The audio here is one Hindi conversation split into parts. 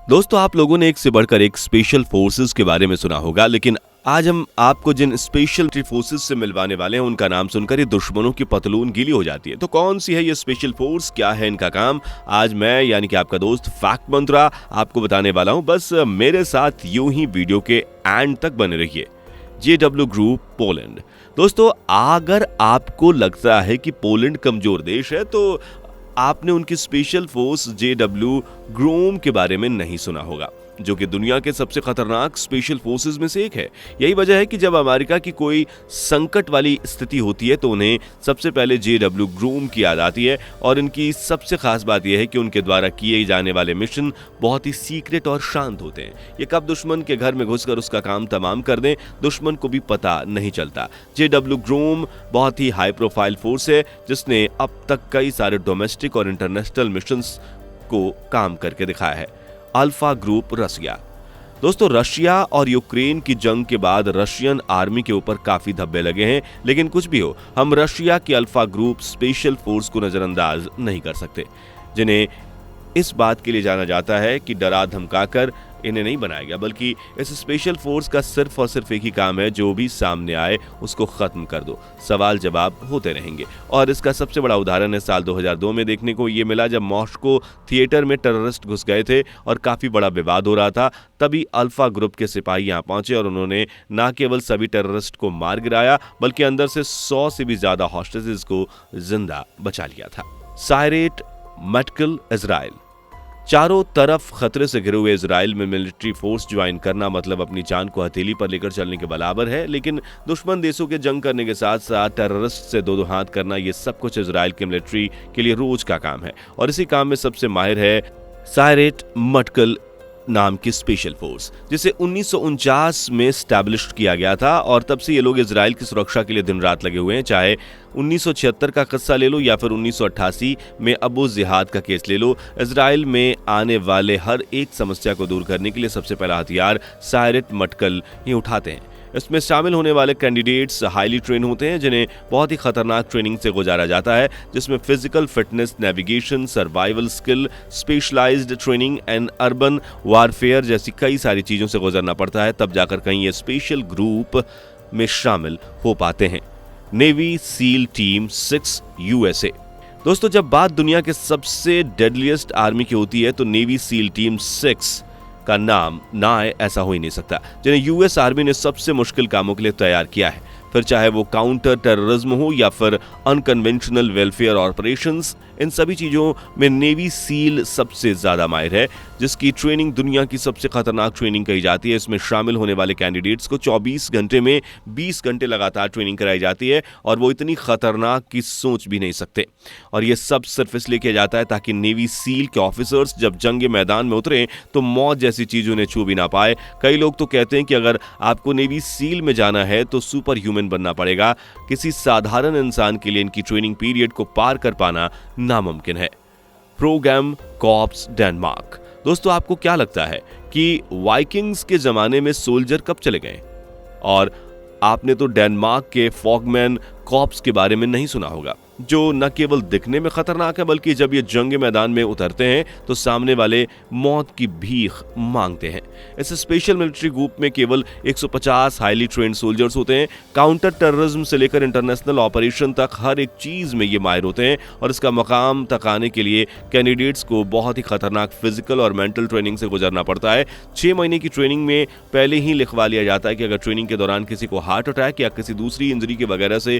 दोस्तों, आप लोगों ने एक से बढ़कर एक स्पेशल फोर्सेस के बारे में सुना होगा, लेकिन आज हम आपको जिन स्पेशल फोर्सेस से मिलवाने वाले हैं उनका नाम सुनकर ही दुश्मनों की पतलून गीली हो जाती है। तो कौन सी है ये स्पेशल फोर्स, क्या है इनका काम, आज मैं यानी कि आपका दोस्त फैक्ट मंत्रा आपको बताने वाला हूं। बस मेरे साथ यूं ही वीडियो के एंड तक बने रहिए। JW group Poland. दोस्तों, अगर आपको लगता है कि पोलैंड कमजोर देश है तो आपने उनकी स्पेशल फोर्स JW ग्रूम के बारे में नहीं सुना होगा, जो कि दुनिया के सबसे खतरनाक स्पेशल फोर्सेस में से एक है। यही वजह है कि जब अमेरिका की कोई संकट वाली स्थिति होती है तो उन्हें सबसे पहले JW ग्रूम की याद आती है। और इनकी सबसे खास बात यह है कि उनके द्वारा किए जाने वाले मिशन बहुत ही सीक्रेट और शांत होते हैं। ये कब दुश्मन के घर में घुसकर उसका काम तमाम कर दें, दुश्मन को भी पता नहीं चलता। JW ग्रूम बहुत ही हाई प्रोफाइल फोर्स है, जिसने अब तक कई सारे डोमेस्टिक और इंटरनेशनल मिशंस को काम करके दिखाया है। अल्फा ग्रुप रसिया। दोस्तों, रशिया और यूक्रेन की जंग के बाद रशियन आर्मी के ऊपर काफी धब्बे लगे हैं, लेकिन कुछ भी हो, हम रशिया की अल्फा ग्रुप स्पेशल फोर्स को नजरअंदाज नहीं कर सकते, जिन्हें इस बात के लिए जाना जाता है कि डरा धमकाकर इन्हें नहीं बनाया गया, बल्कि इस स्पेशल फोर्स का सिर्फ और सिर्फ एक ही काम है, जो भी सामने आए उसको खत्म कर दो। सवाल जवाब होते रहेंगे। और इसका सबसे बड़ा उदाहरण है साल 2002 में देखने को ये मिला, जब मॉस्को थिएटर में टेररिस्ट घुस गए थे और काफी बड़ा विवाद हो रहा था। तभी अल्फा ग्रुप के सिपाही यहाँ पहुंचे और उन्होंने न केवल सभी टेररिस्ट को मार गिराया, बल्कि अंदर से 100 से भी ज्यादा हॉस्टेजेस को जिंदा बचा लिया था। सायरेट मटकल, इजराइल। चारों तरफ खतरे से घिरे हुए इजराइल में मिलिट्री फोर्स ज्वाइन करना मतलब अपनी जान को हथेली पर लेकर चलने के बराबर है। लेकिन दुश्मन देशों के जंग करने के साथ साथ टेररिस्ट से दो हाथ करना, ये सब कुछ इजराइल के मिलिट्री के लिए रोज का काम है। और इसी काम में सबसे माहिर है सायरेट मटकल नाम की स्पेशल फोर्स, जिसे 1949 में स्टैब्लिश किया गया था। और तब से ये लोग इजराइल की सुरक्षा के लिए दिन रात लगे हुए हैं। चाहे 1976 का किस्सा ले लो या फिर 1988 में अबू जिहाद का केस ले लो, इजराइल में आने वाले हर एक समस्या को दूर करने के लिए सबसे पहला हथियार सायरेट मटकल ही उठाते हैं। इसमें शामिल होने वाले कैंडिडेट्स हाईली ट्रेन होते हैं, जिन्हें बहुत ही खतरनाक ट्रेनिंग से गुजारा जाता है, जिसमें physical fitness, navigation, survival skill, specialised training and urban warfare जैसी कई सारी चीजों से गुजरना पड़ता है। तब जाकर कहीं ये स्पेशल ग्रुप में शामिल हो पाते हैं। Navy seal team 6 USA। दोस्तों, जब बात दुनिया के सबसे डेडलीस्ट आर्मी की होती है तो नेवी सील टीम 6 का नाम ना आए ऐसा हो ही नहीं सकता, जिन्हें यूएस आर्मी ने सबसे मुश्किल कामों के लिए तैयार किया है। फिर चाहे वो काउंटर टेररिज्म हो या फिर अनकन्वेंशनल वेलफेयर ऑपरेशंस, इन सभी चीजों में नेवी सील सबसे ज्यादा माहिर है, जिसकी ट्रेनिंग दुनिया की सबसे खतरनाक ट्रेनिंग कही जाती है। इसमें शामिल होने वाले कैंडिडेट्स को 24 घंटे में 20 घंटे लगातार ट्रेनिंग कराई जाती है, और वो इतनी खतरनाक की सोच भी नहीं सकते। और ये सब सिर्फ इसलिए किया जाता है ताकि नेवी सील के ऑफिसर्स जब जंग के मैदान में उतरे तो मौत जैसी चीज उन्हें छू भी ना पाए। कई लोग तो कहते हैं कि अगर आपको नेवी सील में जाना है तो सुपर ह्यूमन बनना पड़ेगा। किसी साधारण इंसान के लिए इनकी ट्रेनिंग पीरियड को पार कर पाना नामुमकिन है। Programme corps Denmark. दोस्तों, आपको क्या लगता है कि वाइकिंग्स के जमाने में सोल्जर कब चले गए? और आपने तो डेनमार्क के फॉगमैन कॉर्प्स के बारे में नहीं सुना होगा, जो न केवल दिखने में खतरनाक है, बल्कि जब ये जंग मैदान में उतरते हैं तो सामने वाले मौत की भीख मांगते हैं। इस स्पेशल मिलिट्री ग्रुप में केवल 150 हाईली ट्रेन्ड सोल्जर्स होते हैं। काउंटर टेररिज्म से लेकर इंटरनेशनल ऑपरेशन तक हर एक चीज में ये माहिर होते हैं, और इसका मकाम तक आने के लिए कैंडिडेट्स को बहुत ही खतरनाक फिजिकल और मेंटल ट्रेनिंग से गुजरना पड़ता है। 6 महीने की ट्रेनिंग में पहले ही लिखवा लिया जाता है कि अगर ट्रेनिंग के दौरान किसी को हार्ट अटैक या किसी दूसरी इंजरी के वगैरह से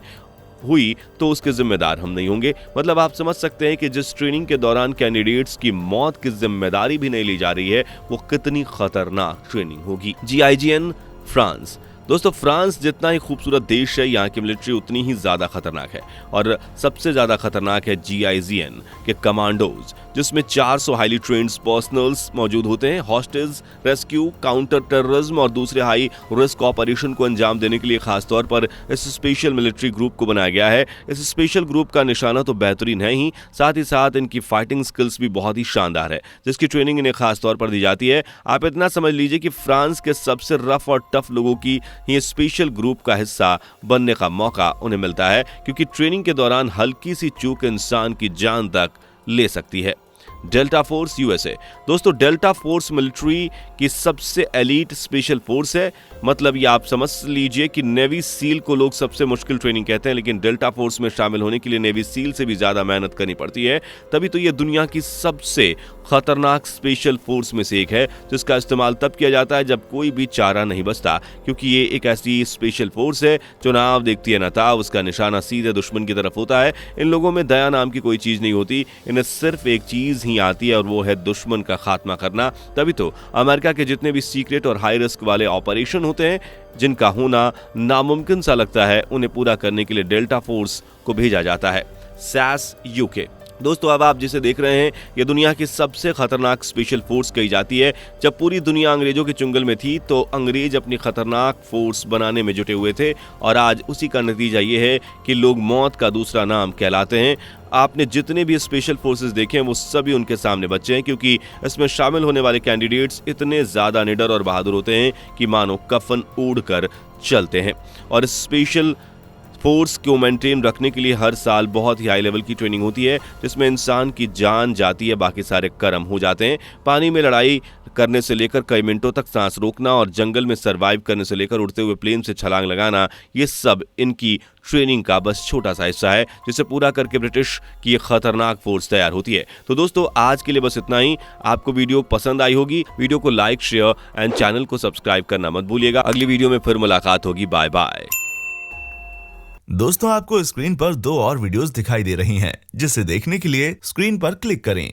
हुई तो उसके जिम्मेदार हम नहीं होंगे। मतलब आप समझ सकते हैं कि जिस ट्रेनिंग के दौरान कैंडिडेट्स की मौत की जिम्मेदारी भी नहीं ली जा रही है, वो कितनी खतरनाक ट्रेनिंग होगी। GIGN France. दोस्तों, फ्रांस जितना ही खूबसूरत देश है, यहाँ की मिलिट्री उतनी ही ज्यादा खतरनाक है, और सबसे ज्यादा खतरनाक है GIGN के कमांडोज, जिसमें 400 हाईली ट्रेन्ड पर्सनल्स मौजूद होते हैं। हॉस्टेज रेस्क्यू, काउंटर टेररिज्म और दूसरे हाई रिस्क ऑपरेशन को अंजाम देने के लिए खासतौर पर इस स्पेशल मिलिट्री ग्रुप को बनाया गया है। इस स्पेशल ग्रुप का निशाना तो बेहतरीन है ही, साथ ही साथ इनकी फाइटिंग स्किल्स भी बहुत ही शानदार है, जिसकी ट्रेनिंग इन्हें खासतौर पर दी जाती है। आप इतना समझ लीजिए कि फ्रांस के सबसे रफ और टफ लोगों की ये स्पेशल ग्रुप का हिस्सा बनने का मौका उन्हें मिलता है, क्योंकि ट्रेनिंग के दौरान हल्की सी चूक इंसान की जान तक ले सकती है। Delta force USA. दोस्तों डेल्टा फोर्स मिलिट्री की सबसे एलीट स्पेशल फोर्स है। मतलब ये आप समझ लीजिए कि नेवी सील को लोग सबसे मुश्किल ट्रेनिंग कहते हैं, लेकिन डेल्टा फोर्स में शामिल होने के लिए नेवी सील से भी ज्यादा मेहनत करनी पड़ती है। तभी तो ये दुनिया की सबसे खतरनाक स्पेशल फोर्स में से एक है, जिसका इस्तेमाल तब किया जाता है जब कोई भी चारा नहीं बचता, क्योंकि ये एक ऐसी स्पेशल फोर्स है जो ना आप देखती है ना ताव, उसका निशाना सीधे दुश्मन की तरफ होता है। इन लोगों में दया नाम की कोई चीज नहीं होती, इन्हें सिर्फ एक चीज ही आती है और वो है दुश्मन का खात्मा करना। तभी तो अमेरिका के जितने भी सीक्रेट और हाई रिस्क वाले ऑपरेशन होते हैं, जिनका होना नामुमकिन सा लगता है, उन्हें पूरा करने के लिए डेल्टा फोर्स को भेजा जाता है। SAS UK। दोस्तों अब आप जिसे देख रहे हैं, ये दुनिया की सबसे खतरनाक स्पेशल फोर्स कही जाती है। जब पूरी दुनिया अंग्रेजों के चुंगल में थी तो अंग्रेज अपनी खतरनाक फोर्स बनाने में जुटे हुए थे, और आज उसी का नतीजा ये है कि लोग मौत का दूसरा नाम कहलाते हैं। आपने जितने भी स्पेशल फोर्सेस देखे हैं वो सभी उनके सामने बच्चे हैं, क्योंकि इसमें शामिल होने वाले कैंडिडेट्स इतने ज्यादा निडर और बहादुर होते हैं कि मानो कफन ओढ़ कर चलते हैं। और स्पेशल फोर्स को मेंटेन रखने के लिए हर साल बहुत ही हाई लेवल की ट्रेनिंग होती है, जिसमें इंसान की जान जाती है, बाकी सारे कर्म हो जाते हैं। पानी में लड़ाई करने से लेकर कई मिनटों तक सांस रोकना और जंगल में सरवाइव करने से लेकर उड़ते हुए प्लेन से छलांग लगाना, ये सब इनकी ट्रेनिंग का बस छोटा सा हिस्सा है, जिसे पूरा करके ब्रिटिश की एक खतरनाक फोर्स तैयार होती है। तो दोस्तों आज के लिए बस इतना ही। आपको वीडियो पसंद आई होगी, वीडियो को लाइक, शेयर एंड चैनल को सब्सक्राइब करना मत भूलिएगा। अगली वीडियो में फिर मुलाकात होगी। Bye bye. दोस्तों आपको स्क्रीन पर 2 और वीडियोस दिखाई दे रही हैं, जिसे देखने के लिए स्क्रीन पर क्लिक करें।